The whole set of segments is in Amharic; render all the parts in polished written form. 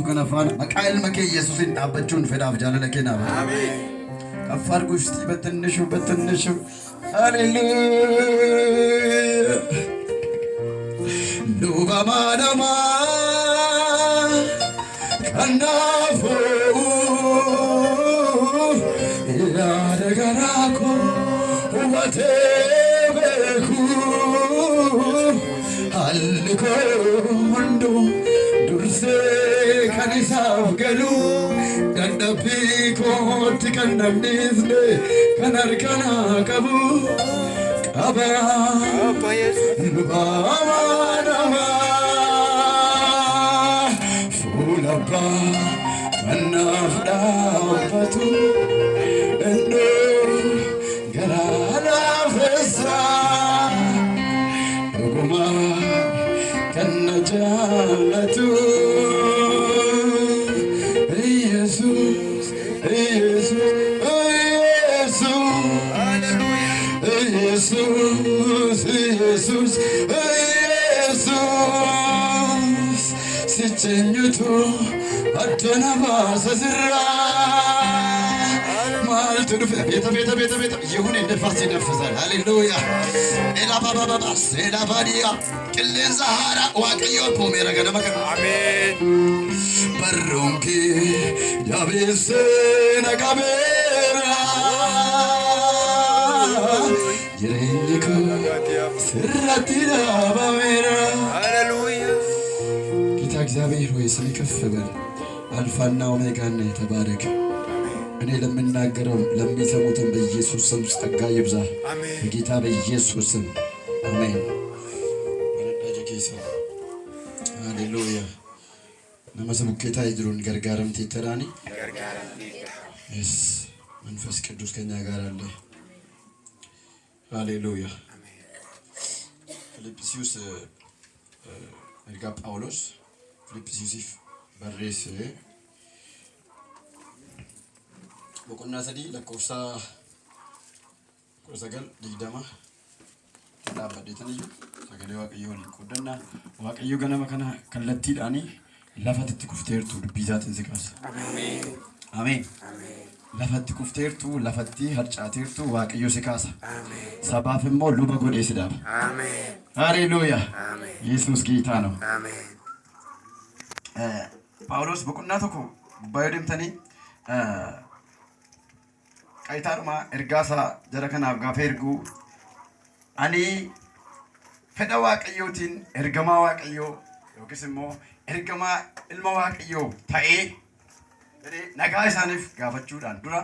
كان أفعال مكائل مكي يسوع نابجون في داف جانا لكن آمين أفعال قشتي بتنشو هاليلويا لوبا ما دما كنافو يا دكراكو واتبكو هالكو مندو درسي كنيساف قلو دندبيكو تكندم ديزلي كنركنا كبو كبا لوبا ما دما فولبا منافدافتو اندو غرانا فسا دوغما كنجالتو يسوع يسوع يسوع هاليلويا يسوع يسوع يسوع سيتنيتو أدنى باسزرا مالتو بيتا يهون النفس ينفسل هاليلويا إلا بابا إلا باديا كل زهرة واقيو بوميرا كنا مكان آمين برونكي يا بيسنا كاميرا يرينيكو سرتي لاباميرا هاليلويا ጌታ እግዚአብሔር ሆይ ስምህ ከፍ በል። አልፋና ኦሜጋ ነህ፣ ተባረክ። እኔ ለምናገረው ለሚሰሙትም በኢየሱስ ስም ጸጋ ይብዛ፣ በጌታ በኢየሱስ ስም አሜን። ሃሌሉያ ነመሰቡኬታ ይድሩን ገርጋረም ቴተራኒ እስ መንፈስ ቅዱስ ከኛ ጋር አለ። ሃሌሉያ ፊልጵስዩስ ኤርጋ ጳውሎስ ፊልጵስዩስ በሬስ በቆና ሰዲ ለኮርሳ ኮርሳገል ዲዳማ ተዳበደተንዩ ሰገሌ ዋቀዮን ቆደና ዋቀዮ ገነመ ከና ከለቲዳኒ ለፈትት ኩፍቴርቱ ቢዛትን ዝጋስ አሜን አሜን ለፈት ኩፍቴርቱ ለፈቲ ሀርጫቴርቱ ዋቀዮ ሲካሳ አሜን ሰባፍሞ ሉበ ጎዴ ሲዳብ አሜን ሃሌሉያ አሜን ኢየሱስ ጌታ ነው አሜን ጳውሎስ በቁና ተኮ ባይደምተኒ ቀይታርማ እርጋሳ ጀረከናፍ ጋፌርጉ አኒ ፈዳ ዋቀዮቲን እርገማ ዋቀዮ ዮክስሞ እርገማ ኢልማ ዋቀዮ ታኤ ነጋ ኢሳኒፍ ጋፈቹዳን ዱራ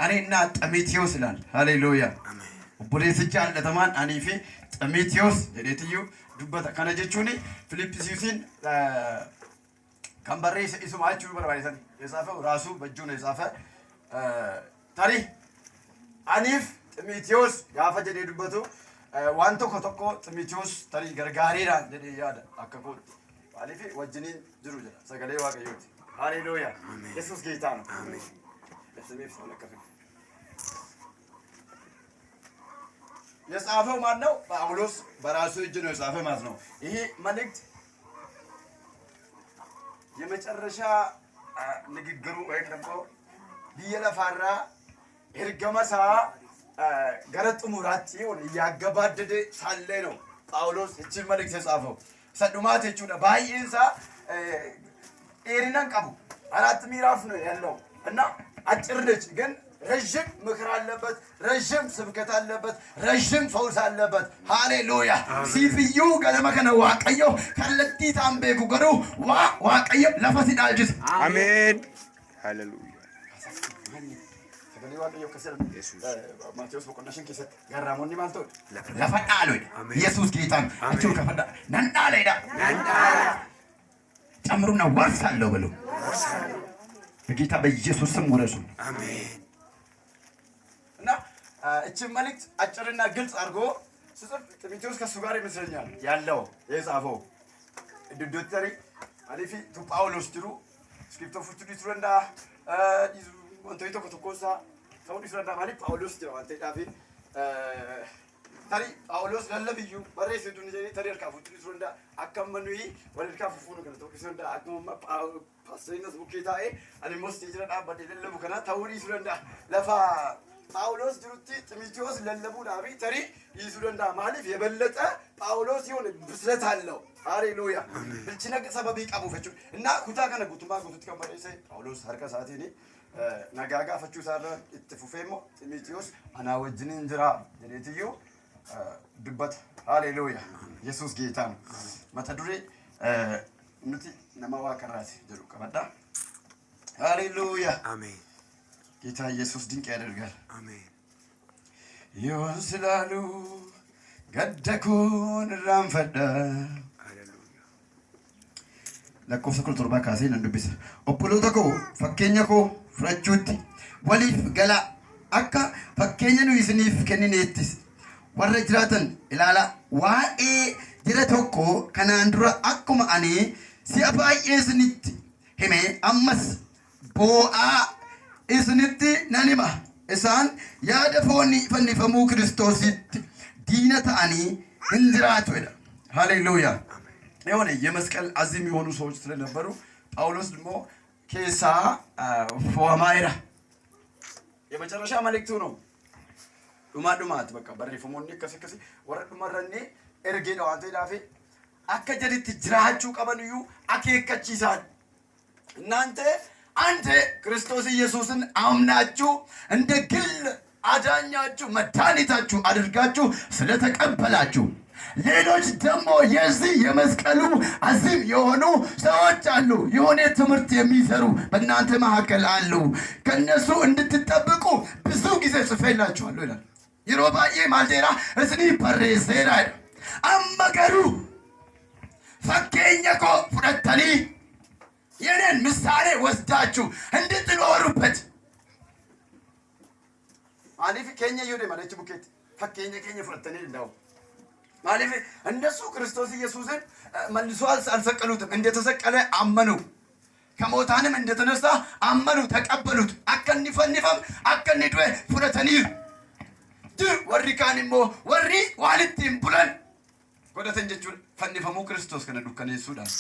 አኔና ጢሞቴዎስ ይላል ሃሌሉያ አሜን ኦቦሌስቻ አለተማን አኒፊ ጢሞቴዎስ ጀዴትዩ ዱበታ ከነ ጀቹኒ ፊልጵስዩስን ከንበሬ ኢሱማቹ በርባይሰን የጻፈው ራሱ በእጁ ነው የጻፈ ታሪ አኒፍ ጢሞቴዎስ ጋፈ ጀዴ ዱበቱ ዋንቶ ከተቆ ጢሞቴዎስ ታሪ ገርጋሪራ ጀዴ ያደ አከኮ አሊፊ ወጅኒን ጅሩ ጀዳ ሰገሌ ዋቀዮት ሃሌሉያ ኢየሱስ ጌታ ነው አሜን ለሰሜፍ ሰለከፈ የጻፈው ማን ነው? ጳውሎስ በራሱ እጅ ነው የጻፈው ማለት ነው። ይሄ መልእክት የመጨረሻ ንግግሩ ወይ ደግሞ ቢየለፋራ እርገመሳ ገረጥ ሙራት ይሁን ያገባደደ ሳለ ነው ጳውሎስ እቺን መልእክት የጻፈው። ሰዱማት እቹና ባይንሳ ኤሪናን ቀቡ አራት ምዕራፍ ነው ያለው እና አጭር ነች ግን ረጅም ምክር አለበት፣ ረጅም ስብከት አለበት፣ ረጅም ፈውስ አለበት። ሃሌሉያ ሲፍዩ ገለመ ከነ ዋቀዮ ከለቲ ታምቤኩ ገሩ ዋቀዮ ለፈሲ ዳልጅስ አሜን ሃሌሉያ ሰገሌ ዋቀዮ ከሰል ማቴዎስ በቆናሽን ከሰት ጋራሞኒ ማልቶ ለፈዳሉ ኢየሱስ ጌታን አቹ ከፈዳ ነንዳለዳ ጨምሩና ወርሳለሁ ብሎ በጌታ በኢየሱስ ስም ወረሱ አሜን። እና እቺ መልእክት አጭርና ግልጽ አድርጎ ሲጽፍ ጢሞቴዎስ ከሱ ጋር ይመስለኛል ያለው የጻፈው ዶክተር አሊፊ ቱ ጳውሎስ ድሩ ስክሪፕቶ ፉቱ ዲትሮንዳ ወንቶይቶ ከተኮሳ ሰው ዲትሮንዳ ማለት ጳውሎስ ድሩ አንተ ዳፊ tari Phaawulos lallabiyyu barreesse dunjanii tari harkaa fuutuu sunda akka manuyi wal harkaa fuunu kana tokko sunda akkuma paastoriinas bukkee taa'ee ani mos jira dhaabbadee lallabu kana ta'uu dhiisuu danda'a lafa Phaawulos jirutti Xiimotewos lallabuudhaafi tari dhiisuu danda'a maaliif የበለጠ ጳውሎስ የሆነ ብስለት አለው ሃሌሉያ ብልጭና ሰበብ ይቀቡ ፈቹ እና ኩታ ከነ ጉቱማ ጉቱት ከመረሰ ጳውሎስ ሀርካ ሰዓቴኒ ነጋጋ ፈቹ ሳለ ኢትፉፌሞ ጢሞቴዎስ አና ወጅን እንጅራ ጀኔትዩ ድበት ሃሌሉያ ኢየሱስ ጌታ ነው መተዱሬ ኑቲ ነማዋ ከራሲ ጀሩ ከመጣ ሃሌሉያ አሜን ጌታ ኢየሱስ ድንቅ ያደርጋል አሜን ይወስላሉ ገደኩን ራንፈዳ ሃሌሉያ ለኮፍስ ኩል ቱርባ ካሴን እንዱብስ ኦፕሎታ ኮ ፈኬኛ ኮ ፍራቹቲ ወሊፍ ገላ አካ ፈኬኛ ነው ይስኒፍ ከኒኔትስ ወረ ጅራተን ኢላላ ዋኤ ጅረ ቶኮ ከናንዱራ አኩማ አኔ ሲአባዬስኒት ሄሜ አመስ ቦአ እስኒት ናኒማ እሳን ያደፎኒ ፈኒፈሙ ክርስቶስት ዲነ ታኒ እንድራቱ ይላል ሃሌሉያ የሆነ የመስቀል አዚም የሆኑ ሰዎች ስለነበሩ ጳውሎስ ደግሞ ኬሳ ፎማይራ የመጨረሻ መልእክቱ ነው ዱማት በቃ በሪፎሞኒ ከሰከሲ ወረዱማረኒ ኤርጌ ነው አንተ ዳፌ አከጀሪት ጅራቹ ቀበንዩ አከከቺሳን እናንተ አንተ ክርስቶስ ኢየሱስን አምናችሁ እንደ ግል አዳኛችሁ መድኃኒታችሁ አድርጋችሁ ስለተቀበላችሁ ሌሎች ደግሞ የዚህ የመስቀሉ አዚም የሆኑ ሰዎች አሉ የሆነ ትምህርት የሚሰሩ በእናንተ መካከል አሉ ከነሱ እንድትጠብቁ ብዙ ጊዜ ጽፌላችኋለሁ ይላል ይሮባዬ ማልዴራ እስኒ ፐሬሴራ አመገሩ ፈኬኛኮ ፍረተኒ የኔን ምሳሌ ወስዳችሁ እንድትኖሩበት ማለፍ ከኛ ይወደ ማለት ቡኬት ፈኬኛ ከኛ ፍረተኒ እንደው ማለፍ እንደሱ ክርስቶስ ኢየሱስን መልሷል አልሰቀሉትም እንደተሰቀለ አመኑ ከሞታንም እንደተነሳ አመኑ ተቀበሉት አከንፈንፈም አከንድወ ፍረተኒ ወሪካንሞ ወሪ ዋልቲም ቡለን ጎደተን ጀቹ ፈንፈሙ ክርስቶስ ከነ ዱከኔ ሱዳን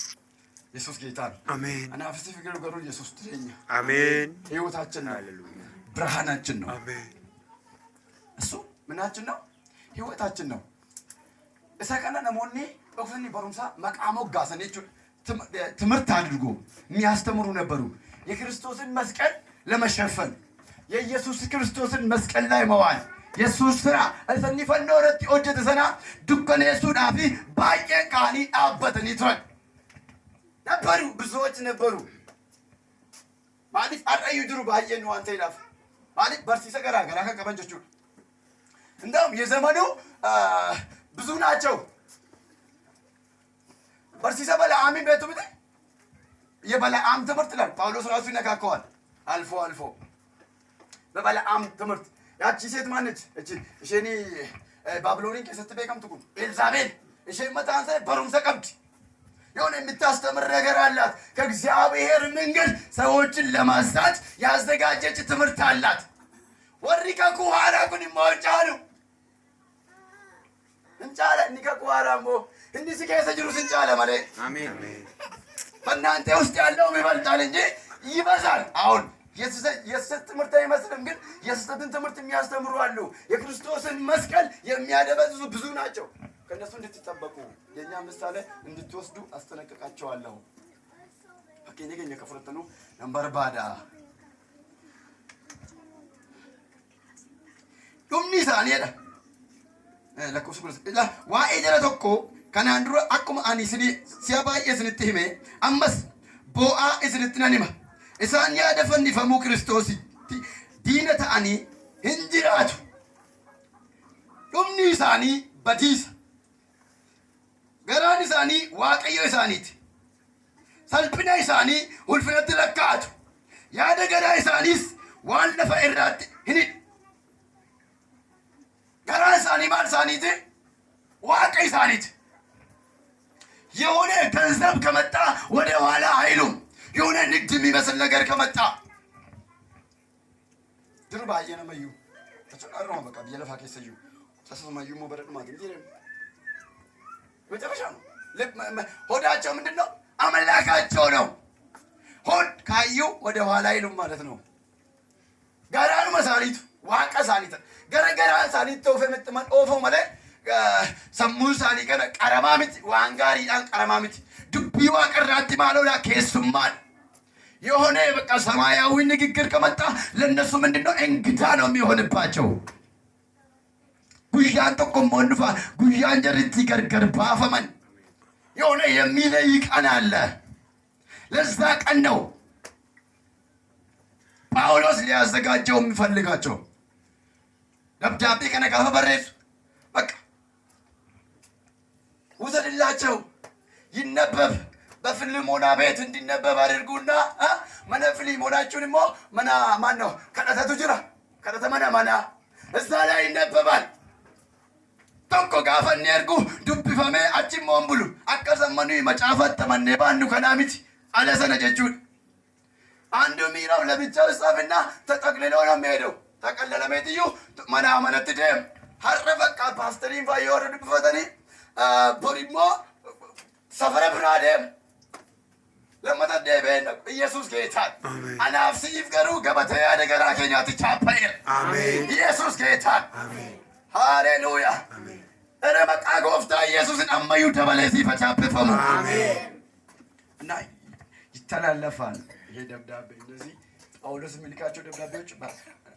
ኢየሱስ ጌታ አሜን እና አፍስቲ ፍቅሩ ገሩ ኢየሱስ ትለኛ አሜን ህይወታችን ነው ሃሌሉያ ብርሃናችን ነው አሜን እሱ ምናችን ነው ህይወታችን ነው እሰቀና ነሞኒ ኦክሰኒ በሩምሳ መቃሞ ጋሰኔቹ ትምህርት አድርጎ የሚያስተምሩ ነበሩ የክርስቶስን መስቀል ለመሸፈን የኢየሱስ ክርስቶስን መስቀል ላይ መዋል ኢየሱስ ስራ እሰኒ ፈኖረት ኦጀተ ሰና ዱከኔ ሱዳፊ ባቄ ካኒ አበተኒ ትረክ ነበሩ ብዙዎች ነበሩ ማለት አራዩ ድሩ ባየ ነው አንተ ይላፍ ማለት በርሲሰ ገራገራ ከቀበንጆቹ እንደውም የዘመኑ ብዙ ናቸው በርሲሰ በለዓም ቤቱ ብለ የበለዓም ትምህርት ላይ ጳውሎስ ራሱ ይነካከዋል አልፎ በበለዓም ትምህርት ያቺ ሴት ማነች እቺ እሺኒ ባቢሎኒን ከሰተ በከምትኩ ኤልዛቤል እሺ መታንሰ በሩም ሰቀብት የሆነ የምታስተምር ነገር አላት ከእግዚአብሔር መንገድ ሰዎችን ለማሳት ያዘጋጀች ትምህርት አላት ወሪካ ኩሃራ ኩን ሞጫሉ እንጫለ ኒካ ኩሃራሞ እንዲስ ከሰ ጅሩ እንጫለ ማለት አሜን በእናንተ ውስጥ ያለው ይበልጣል እንጂ ይበዛል አሁን የስተት ትምህርት አይመስልም ግን የስተትን ትምህርት የሚያስተምሩ አሉ የክርስቶስን መስቀል የሚያደበዝዙ ብዙ ናቸው ከነሱ እንድትጠበቁ የኛ ምሳሌ እንድትወስዱ አስጠነቅቃቸዋለሁ ፈኬኛ ገኘ ከፍረተኑ ነምበር ባዳ ዱምኒ ሳኔዳ ለኮስ ብለስ ላ ዋኤ ጀራ ቶኮ ከናንድሮ አቁም አኒስኒ ሲያባዬ ስንትህሜ አመስ ቦአ እስንትናኒማ እሳን ያደፈንፈሙ ክርስቶስ ዲነ ተአኒ እንጅራቱ ዱምኒ ሳኒ በዲስ ገራን ሳኒ ዋቀዮ ሳኒት ሰልፕና ሳኒ ውልፍነት ለካቱ ያደገራ ሳኒስ ዋለፈ እራት ህኒ ገራ ሳኒ ማል ሳኒት ዋቀይ ሳኒት የሆነ ገንዘብ ከመጣ ወደ ኋላ አይሉም የሆነ ንግድ የሚመስል ነገር ከመጣ ድርባ የነመዩ ተጨቃረው በቃ በየለፋ ከሰዩ ተሰማዩሞ በረድ ማለት እንጂ መጨረሻ ነው። ሆዳቸው ምንድን ነው? አምላካቸው ነው። ሆድ ካዩ ወደ ኋላ አይሉም ማለት ነው። ጋራኑ መሳሊቱ ዋቀ ሳሊተ ገረገራ ሳሊት ኦፈ መጥመን ኦፎ መለ ሰሙ ሳሊ ገረ ቀረማምት ዋንጋሪዳን ቀረማምት ዱቢ ዋቀራቲ ማለውላ ከሱማን የሆነ በቃ ሰማያዊ ንግግር ከመጣ ለነሱ ምንድነው እንግዳ ነው የሚሆንባቸው። ጉያን ተቆሞንፋ ጉያን ጀርቲ ገርገር ባፈመን የሆነ የሚለይ ቀን አለ። ለዛ ቀን ነው ጳውሎስ ሊያዘጋጀው የሚፈልጋቸው። ደብዳቤ ከነጋፈ በሬሱ በቃ ውሰድላቸው ይነበብ በፊልሞና ቤት እንዲነበብ አድርጉና መነ ፊልሞናችሁን ሞ መና ማን ነው ከደተቱ ጅራ ከደተ መና እዛ ላይ ይነበባል። tokko gaafa inni ergu dubbifamee achi immoo bulu akka zammanuu macaafa tamannee baannu kanaa miti ala sana jechuudha. አንዱ ሚራው ለብቻው ጻፍና ተጠቅልሎ ነው የሚሄደው። ተቀለለሜትዩ መና መነት ደም ሀረ በቃ ፓስተሪን ባይወርድ በፈተኒ ቦሪሞ ሰፈረ ብራደም ለመተደ በእነ ኢየሱስ ጌታ አናፍሲ ይፍገሩ ገበተ ያደገራ ከኛት ቻፓይ አሜን። ኢየሱስ ጌታ አሜን። ሃሌሉያ አሜን። እረ በቃ ጎፍታ ኢየሱስን አማዩ ተበለሲ ፈቻፈፈሙ አሜን። እና ይተላለፋል ይሄ ደብዳቤ እንደዚህ ጳውሎስ የሚልካቸው ደብዳቤዎች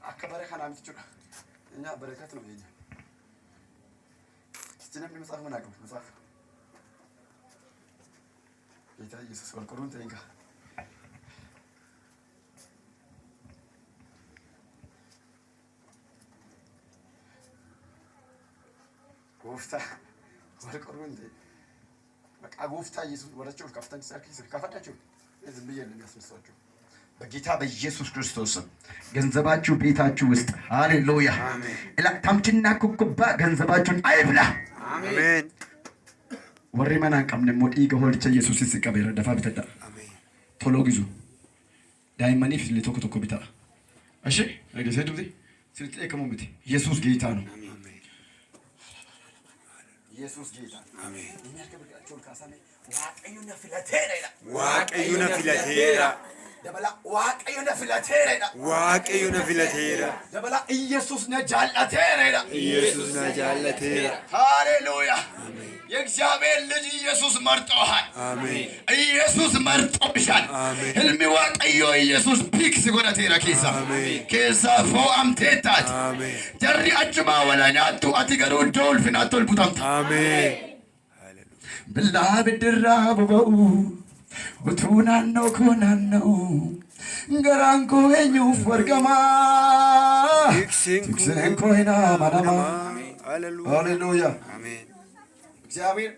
አከበረ ካናምት ይችላል። እኛ በረከት ነው ይሄ ስለምን መጽሐፍ ምን አቀም መጽሐፍ ጌታ ኢየሱስ ወልቆሩን ተንጋ ጎፍታ ወልቆሩን በቃ ጎፍታ ኢየሱስ ወራቸው ከፍተን ሰርኪስ ከፈታቸው ዝም ብዬ ነው የሚያስነሳቸው በጌታ በኢየሱስ ክርስቶስ ገንዘባችሁ ቤታችሁ ውስጥ ሃሌሉያ አሜን። እላ ታምችና ኩኩባ ገንዘባችሁን አይብላ አሜን። ወሬ ማናን ቀምነ ሞዲ ገሆልቸ ኢየሱስ ሲቀበረ ደፋ ቢተዳ አሜን። ቶሎ ግዙ ዳይማኒፍ ለቶኮ ቶኮ ቢታ እሺ ለገሰ ዱዚ ስለጤ ከሞምቲ ኢየሱስ ጌታ ነው አሜን። ኢየሱስ ጌታ አሜን። የሚያከብራቸው ካሳኔ ዋቀዩና ፍላቴራ ዋቀዩና ፍላቴራ ደበላ ዋቀዩና ፍላቴራ ዋቀዩና ፍላቴራ ደበላ ኢየሱስ ነጃላቴራ ኢየሱስ ነጃላቴራ ሃሌሉያ አሜን። የእግዚአብሔር ልጅ ኢየሱስ መርጦሃል አሜን። ኢየሱስ መርጦብሻል አሜን። ህልሚ ዋቀዮ ኢየሱስ ፒክስ ጎናቴራ ኬሳ አሜን። ኬሳ ፎ አምቴታት አሜን። ጀሪ አጭማ ወላኛቱ አቲገሩ ዶልፊናቶል ቡታምታ አሜን። ብላ ብድራ በበው ወቱናን ነው ኮናን ነው ገራንኮ የኙፍ ወርገማ ይክሲን ኮይና ማናማ ሃሌሉያ አሜን። እግዚአብሔር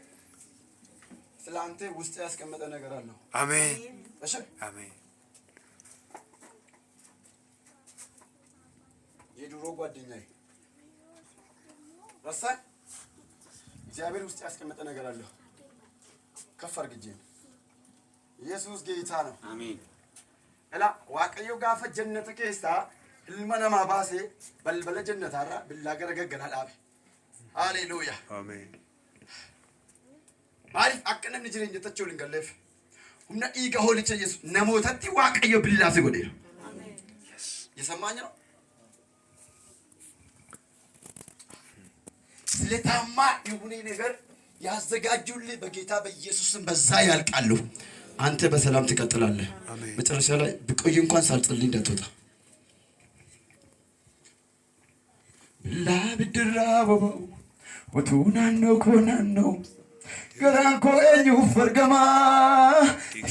ስላንተ ውስጥ ያስቀመጠ ነገር አለው አሜን። እሺ አሜን። የድሮ ጓደኛዬ ረሳኝ እግዚአብሔር ውስጥ ያስቀመጠ ነገር አለው። ከፍ አድርግጄ ኢየሱስ ጌታ ነው አሜን። እላ ዋቀዮ ጋፈ ጀነተ ኬስታ ህልመነማ ባሴ በልበለ ጀነት አራ ብላገረ ገገላል አቤ ሃሌሉያ አሜን። ማሪፍ አቀነም ንጅሬ እንጀተቸው ልንገለፍ ሁና ኢጋ ሆልቸ ኢየሱስ ነሞተቲ ዋቀዮ ብላሴ ጎዴ አሜን። የሰማኝ ነው ስለታማ ይሁኔ ነገር ያዘጋጁልህ በጌታ በኢየሱስም በዛ ያልቃሉ። አንተ በሰላም ትቀጥላለህ። መጨረሻ ላይ ብቆይ እንኳን ሳልጸልይ እንዳትወጣ ላብድራ በበው ወቱናኖ ኮናኖ ገራንኮ ኤኙ ፈርገማ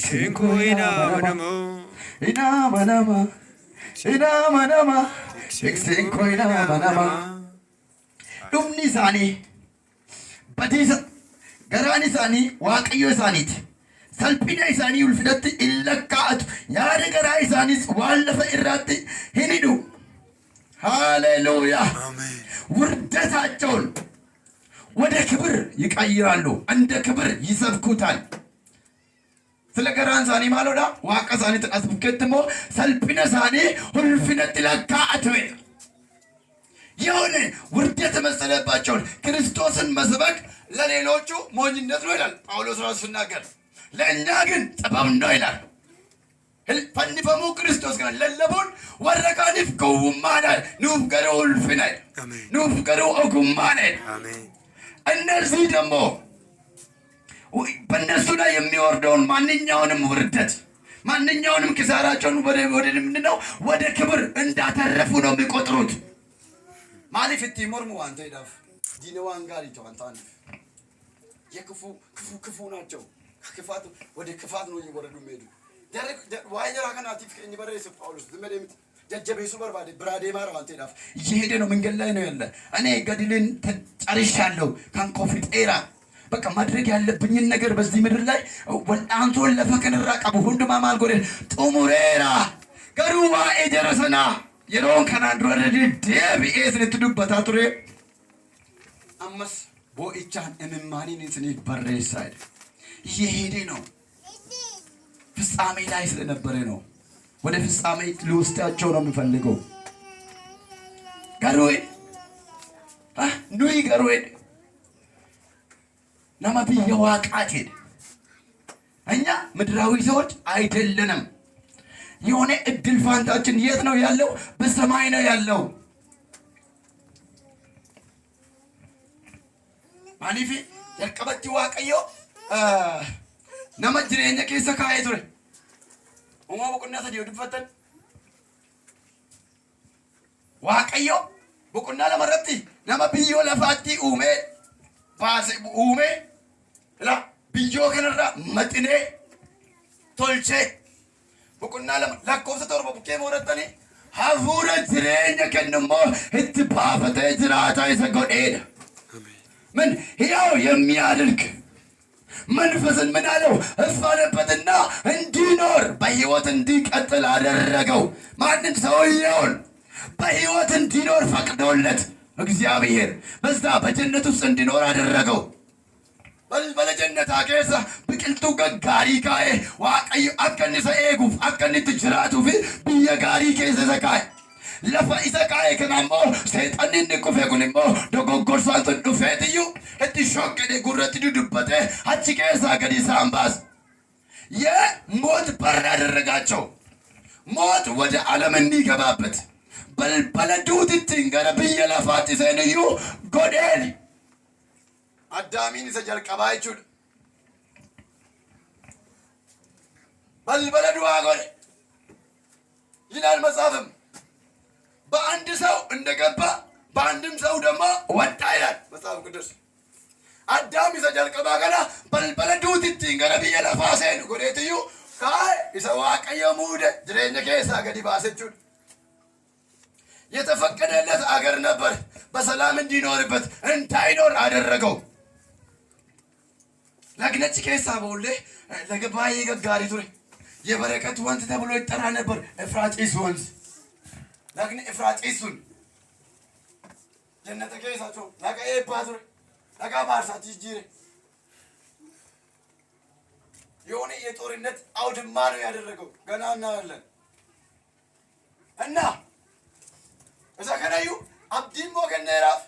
ሲንኮ ኢናማናማ ኢናማናማ ኢናማናማ ሲንኮ ኢናማናማ ዱምኒ ሳኒ በዲስ ገራኒ ሳኒ ዋቀዮ ሳኒት ሰልፒና ኢሳኒ ውልፍደት ኢለካአቱ ያደ ገራ ኢሳኒስ ዋለፈ ኢራት ሂኒዱ ሃሌሉያ አሜን። ውርደታቸውን ወደ ክብር ይቀይራሉ፣ እንደ ክብር ይሰብኩታል። ስለ ገራን ሳኒ ማሎዳ ዋቀ ሳኒ ተቀስብከትሞ ሰልፒና ሳኒ ውልፍደት ኢለካአቱ የሆነ ውርደት መሰለባቸውን ክርስቶስን መስበክ ለሌሎቹ ሞኝነት ነው ይላል ጳውሎስ ራሱ ሲናገር፣ ለእኛ ግን ጥበብ ነው ይላል። ፈንፈሙ ክርስቶስ ግን ለለቡን ወረካኒፍ ገውማና ኑፍ ገሩ ውልፍናይ ኑፍ ገሩ ኦጉማናይ። እነዚህ ደግሞ በእነሱ ላይ የሚወርደውን ማንኛውንም ውርደት ማንኛውንም ኪሳራቸውን ወደ ምንድነው ወደ ክብር እንዳተረፉ ነው የሚቆጥሩት። ማሊፍ እትሞርሙ አንተ ይዳፍ ዲነዋን ጋር ይተዋንታን የክፉ ናቸው። ክፋት ወደ ክፋት ነው እየወረዱ የሚሄዱ ዋይራ ከናቲፍ ከኝ በረይስ ጳውሎስ ዝመደም ጀጀቤሱ በርባዴ ብራዴ ማራው አንተ ይዳፍ እየሄደ ነው መንገድ ላይ ነው ያለ። እኔ ገድልን ተጨርሻለሁ ካንኮፊጤራ በቃ ማድረግ ያለብኝን ነገር በዚህ ምድር ላይ ወላንቶን ለፈከን ራቀቡ ሁንዱማ ማልጎደ ጡሙሬራ ገሩዋ ኤጀረሰና የሮን ከናንድሮ ረዲ ዴቢኤስ ለትዱበታ ቱሬ አመስ ቦኢቻን እምማኒን እንስኒ በረይሳይድ እየሄደ ነው። ፍጻሜ ላይ ስለነበረ ነው። ወደ ፍጻሜ ሊወስዳቸው ነው የሚፈልገው። ገሩይ ኑይ ገሩይ ናማ ቢያዋቃት እኛ ምድራዊ ሰዎች አይደለንም። የሆነ እድል ፋንታችን የት ነው ያለው? በሰማይ ነው ያለው። ማሊፊ የቀበቲ ዋቀዮ nama jireenya keessa kaa'ee ture. Uumaa boqonnaa sadii dubbatan Waaqayyo boqonnaa lamarratti nama biyyoo lafaatti uume la biyyoo kanarra maxinee tolchee boqonnaa lama lakkoofsa torba bukkee moorattanii hafuura jireenya kennummoo itti baafatee jiraata isa godheedha. ምን ሕያው የሚያደርግ መንፈስን ምን አለው እፋነበትና እንዲኖር በሕይወት እንዲቀጥል አደረገው። ማንን? ሰውየውን በሕይወት እንዲኖር ፈቅዶለት እግዚአብሔር በዛ በጀነት ውስጥ እንዲኖር አደረገው። በለጀነት አኬሳ ብቅልቱ ገጋሪ ካኤ ዋቀዩ አከኒሰ ኤጉፍ አከኒት ጅራቱፍ ብየ ጋሪ ኬሰ ሰካኤ lafa isa kaa'e kanammoo seexanni inni kufe kun immoo dogoggorsaan sun dhufeetiyyu itti shokkede gurratti dudubbate achi keessaa gadi isaan baase የሞት በር አደረጋቸው። ሞት ወደ ዓለም እንዲገባበት በልበለ ዱትትን ገረ ብየ ለፋት ሰንዩ ጎዴን አዳሚን isa jalqabaa jechuudha. በልበለ ዱዓ ጎዴ ይላል መጽሐፍም በአንድ ሰው እንደገባ በአንድም ሰው ደግሞ ወጣ ይላል መጽሐፍ ቅዱስ። አዳም isa jalqabaa kana balbala duutittiin gara biyya lafaa seenu godheetiyyu kaa'e isa waaqayyo muude jireenya keessaa gadi baase jechuudha. የተፈቀደለት አገር ነበር። በሰላም እንዲኖርበት እንዳይኖር አደረገው። ለግነች keessaa ቦሌ ለገባዬ ገጋሪ ቱሬ የበረከት ወንዝ ተብሎ ይጠራ ነበር ኤፍራጢስ ወንዝ። لكن إفراطيسون جنة كيسة شو لكن إيه بازور لكن بارسا تيجي يوني يطور النت أو دمانو يادركو غنانا لن أنا إذا كان يو أبدين مو كان نراف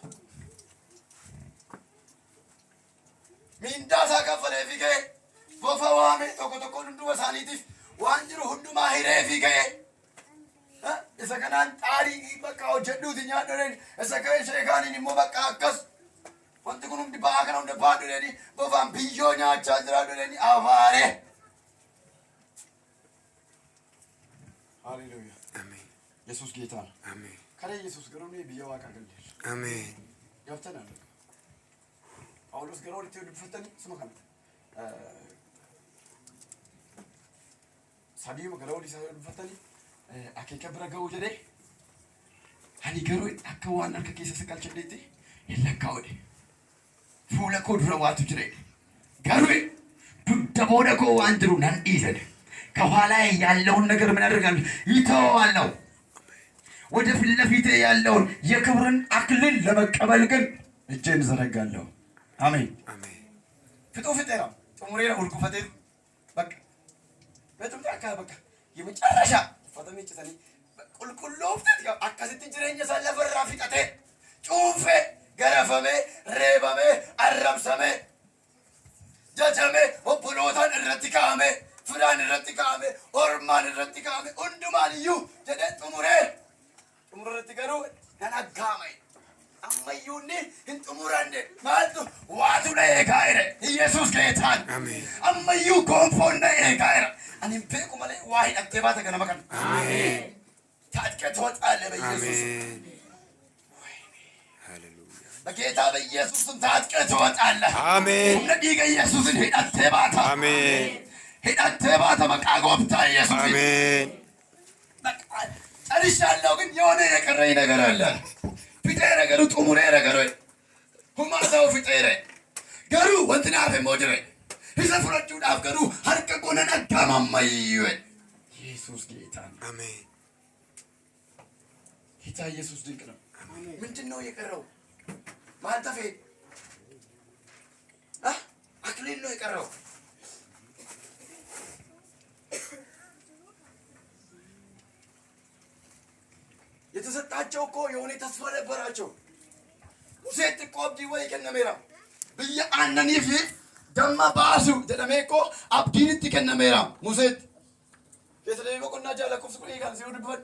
مين داسا كفله في كه بوفوامي توكو توكو ندو وسانيتيف وانجرو هندو ماهيره في كه isa kanaan xaarii bakka hojjedhuuti nyaadholeen isa ka'e sheekaaniin immoo bakka akkas wanti kun hundi ba'aa kana hunda baadholeeni bofaan biyyoo nyaachaa jiraadholeeni afaare. ሃሌሉያ አሜን። ኢየሱስ ጌታ ነው። አሜን። ከለ ኢየሱስ ገሮኔ biyyoo waaqa galleessu አሜን። ገብተናል። ጳውሎስ ገሮኔ ተወድፈተን ስሙ ከነ ሳዲዮ ገሮኔ ተወድፈተን አኬከ ብረ ገው ጀዴ አኒ ገሩ አከ ዋና ከኬሰ ሰቀል ቸዴቲ ይለካውዲ ፉለ ኮድረ ዋቱ ጅሬ ገሩ ዱደቦደ ኮ አንድሩ ነን ኢዘድ ከኋላ ያለውን ነገር ምን ያደርጋል? ይተዋለው። ወደ ፊት ለፊት ያለውን የክብርን አክሊል ለመቀበል ግን እጄን ዘረጋለሁ። አሜን አሜን። ፍጡ ፍጤራ ጥሙሬራ ሁልኩፈቴ በቃ በጥምጣካ በቃ የመጨረሻ ፈተሜ ጭተኒ ቁልቁሎፍት አካሲት ጅሬኛ ሳለፈራ ፊቀቴ cuunfe garafame reebame arrabsame jajame obbolootaan irratti kaa'ame firaan irratti kaa'ame ormaan irratti kaa'ame hundumaan iyyuu jedhee xumurarratti garuu nan aggaame ammayyuunni hin xumuranne maaltu waatu na eegaa ere Yesuus geetaan ammayyuu gonfoon na eegaa era ani hin beeku malee waa hidhattee baata ganama kana taatqee tooxaalle በኢየሱስ በጌታ በኢየሱስ ስም ታጥቀህ ትወጣለህ። አሜን። ነዲገ ኢየሱስን ሄዳተህ ባታ አሜን። ሄዳተህ ባታ በቃ ጎብታ ኢየሱስ አሜን። በቃ ጨርሻለሁ፣ ግን የሆነ የቀረኝ ነገር አለ። ፊቴ ነገሩ ጥሙሬ ነገር ወይ ሁማዛው ፊቴሬ ገሩ ወንትና ፈሞድሬ ይዘፍረጁ ዳፍ ገሩ ሀርቀ ቆነና ጋማማይ ኢየሱስ ጌታ አሜን። ጌታ ኢየሱስ ድንቅ ነው። ምንድነው የቀረው? ማልተፌ አክሊል ነው የቀረው። የተሰጣቸው እኮ የሆነ ተስፋ ነበራቸው። ሙሴት ቆብዲ ወይ ከነሜራ ብያ አነኒ ፊ ደማ ባሱ ደደሜኮ አብዲንት ከነሜራ ሙሴት የተለይ በቆና ጃለኩስ ኩሪ ጋር ሲወድበት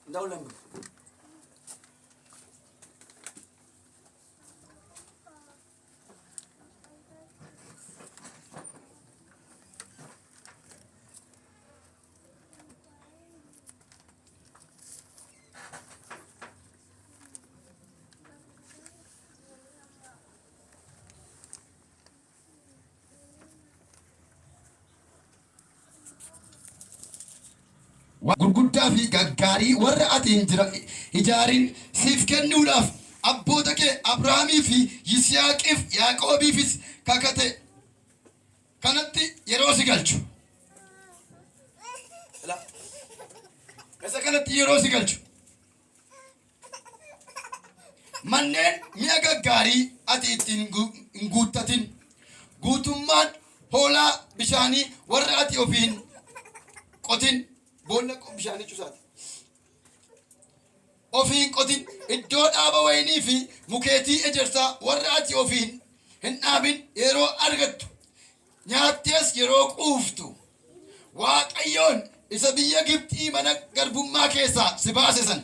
እንዳውለም gurguddaa fi gaggaarii warra ati ijaarin siif kennuudhaaf abboota kee Abrahaamii fi Yisihaaqiif Yaaqoobiifis kakate kanatti yeroo si galchu. Isa kanatti yeroo si galchu. Manneen mi'a gaggaarii ati ittiin hin guuttatin guutummaan hoolaa bishaanii warra ati ofiin qotin boolla bishaanii cusaati. Ofiin qotin iddoo dhaaba wayinii fi mukeetii ejersaa warra ati ofiin hin dhaabin yeroo argattu nyaattees yeroo quuftu Waaqayyoon isa biyya Gibxii mana garbummaa keessaa si baase san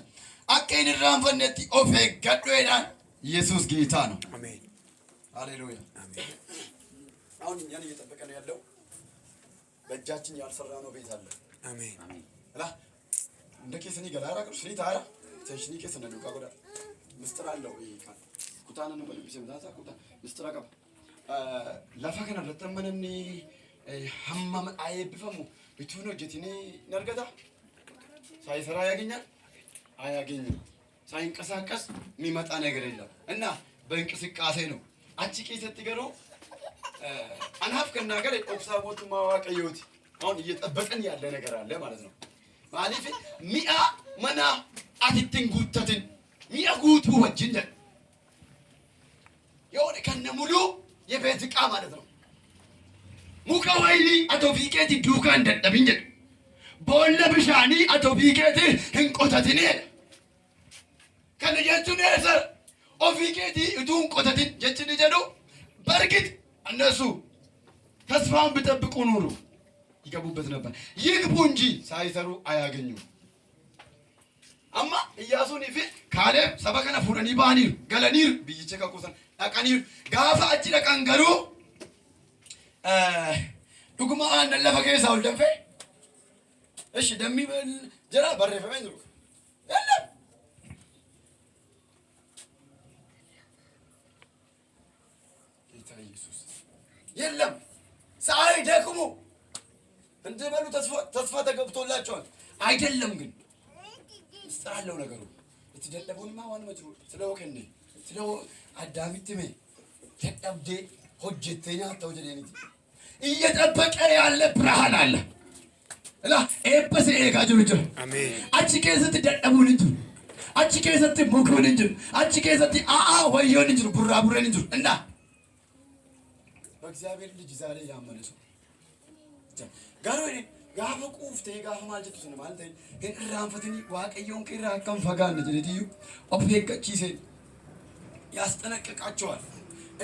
akka hin irraanfannetti of eeggadhuudhaan ኢየሱስ ጌታ ነው። አሜን ሃሌሉያ አሜን። አሁን እኛን እየጠበቀን ያለው በእጃችን ያልሰራነው ቤት አለ። አሜን አሜን አላ እንደ ኬስኒ ገላራ ቅርሽኒ ታራ ተሽኒ ኬስነ ዱካ ጎዳ ምስጥር አለው ይካል ኩታና ነው በሚሰምታታ ኩታ ምስጥር አቀብ lafa kana irratti hammam ayebbifamu bituun hojjetanii ni argata. ሳይሰራ ያገኛል አያገኝም። ሳይንቀሳቀስ የሚመጣ ነገር የለም እና በእንቅስቃሴ ነው። አቺ ቄሰት ገሩ አናፍ ከናገር ኦክሳቦቱ ማዋቀዩት አሁን እየጠበቀን ያለ ነገር አለ ማለት ነው። ማለፍ ሚአ መና አትትን ጉተትን ሚአ ጉቱ ወጅንደ የሆነ ከነሙሉ የቤት ዕቃ ማለት ነው። ሙቀ ወይኒ አቶፊቄት ዱካ እንደደብኝ ቦለ ብሻኒ አቶፊቄት እንቆተትን ከነጀቱን ያሰር ኦፊቄት እዱን ቆተትን ጀችን ጀዱ በርግጥ እነሱ ተስፋውን ቢጠብቁ ኑሩ ይገቡበት ነበር። ይግቡ እንጂ ሳይሰሩ አያገኙ። አማ ኢያሱን ይፊ ካሌብ ሰበከነ ፉረኒ ባኒር ገለኒር ቢይቸ ከኩሰን አቀኒር ጋፋ አጭ ደቀንገሩ ዱጉማ አንለፈ ከሳው ደንፈ እሺ ደሚ ጀራ በረፈ መንሩ የለም ጌታ ኢየሱስ የለም ሳይደክሙ እንደበሉ ተስፋ ተገብቶላቸዋል። አይደለም ግን ስራለው ነገሩ እትደለቡንማ ዋን መጥሩ ስለወከንዴ ስለው አዳሚትሜ ተጠብዴ ሆጀቴና ተወጀኔኒ እየጠበቀ ያለ ብርሃን አለ እላ ኤበሰ ኤጋጆ ልጅ አሜን። አቺ ከሰት ደደቡ ልጅ አቺ ከሰት ሙኩ ልጅ አቺ ከሰት ወዮ ልጅ ቡራቡረ ልጅ እና በእግዚአብሔር ልጅ ዛሬ ያመነ ሰው ጋር gaafa quuftee gaafa maal jettu sana maal ta'e hin irraanfatini waaqayyoon kee irraa akkam fagaanne jedhetiyyuu of eeggachiiseen ያስጠነቅቃቸዋል።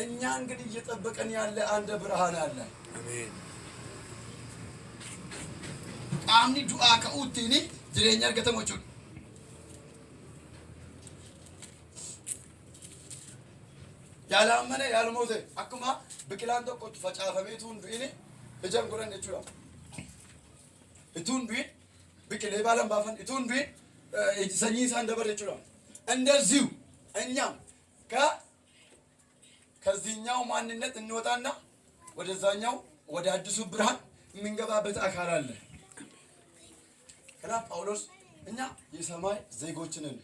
እኛ እንግዲህ እየጠበቀን ያለ አንድ ብርሃን አለ። አሜን። ቃምኒ ዱአ ከኡቲኒ ጅሬኛ ገተሞቹ ያላመነ ያልሞተ አክማ ብቅላን tokko facaafamee tuun du'ini ijaan godhan jechuudha. Ituun du'in biqilee baalan baafan ituun du'in sanyii isaan dabar jechuudha. እንደዚሁ እኛም ከዚህኛው ማንነት እንወጣና ወደዛኛው ወደ አዲሱ ብርሃን የምንገባበት አካል አለ። ከላ ጳውሎስ እኛ የሰማይ ዜጎች ነን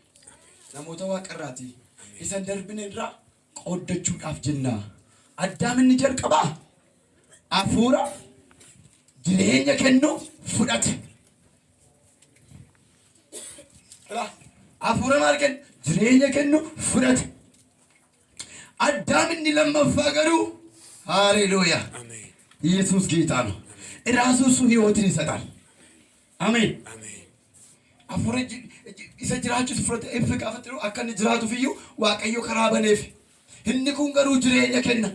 ለሞተው አቀራቲ ይሰንደርብን ድራ ቆደቹ ዳፍጅና አዳምን ጀርቀባ አፉራ ጅሬኛ ከኖ ፉዳት ከላ አፉራ ማርገን ጅሬኛ ከኖ ፉዳት አዳምን ለመፋቀሩ ሃሌሉያ አሜን። ኢየሱስ ጌታ ነው። ራሱ እሱ ህይወትን ይሰጣል። አሜን አሜን። አፉረጅ ይሰጅራችሁ ፍረት እፍቃ ፈጥሩ አከን ጅራቱ ፍዩ ዋቀዮ ከራበኔፍ እንኩን ገሩ ጅሬኛ ከና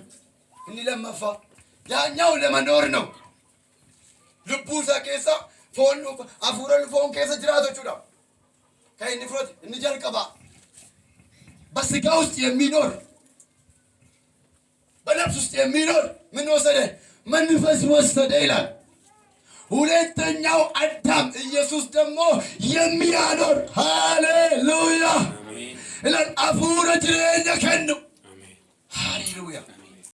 ለመፋ ያኛው ለመኖር ነው። ልቡሳ ከሳ ፎን አፉረል ፎን ከሳ ጅራቶቹ ነው ከይን ፍረት እንጀልቀባ በስጋ ውስጥ የሚኖር በነፍስ ውስጥ የሚኖር ምን ወሰደ? መንፈስ ወሰደ ይላል። ሁለተኛው አዳም ኢየሱስ ደግሞ የሚያኖር ሃሌሉያ አሜን ይላል። አፉረ ጅሬኛ ከኑ